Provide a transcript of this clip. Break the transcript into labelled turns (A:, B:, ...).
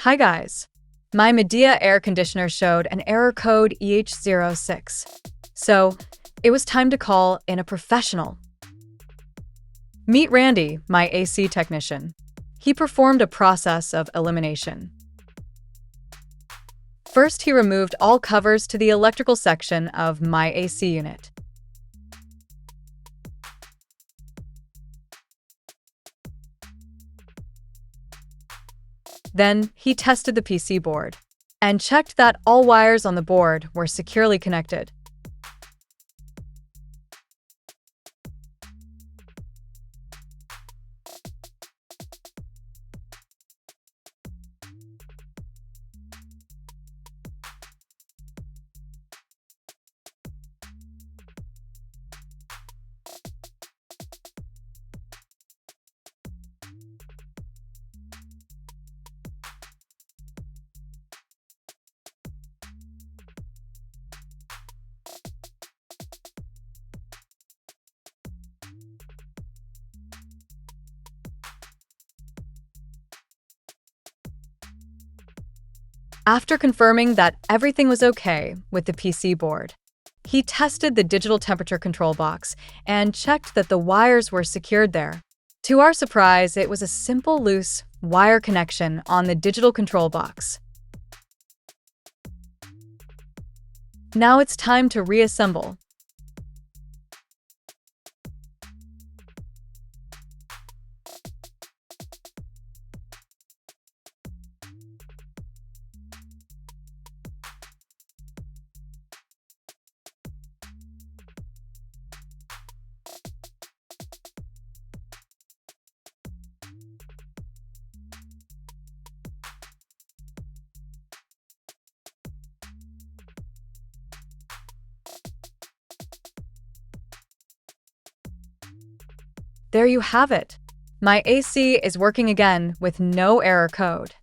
A: Hi guys. My Midea air conditioner showed an error code EH06. So, it was time to call in a professional. Meet Randy, my AC technician. He performed a process of elimination. First, he removed all covers to the electrical section of my AC unit. Then, he tested the PC board and checked that all wires on the board were securely connected. After confirming that everything was okay with the PC board, he tested the digital temperature control box and checked that the wires were secured there. To our surprise, it was a simple loose wire connection on the digital control box. Now it's time to reassemble. There you have it. My AC is working again with no error code.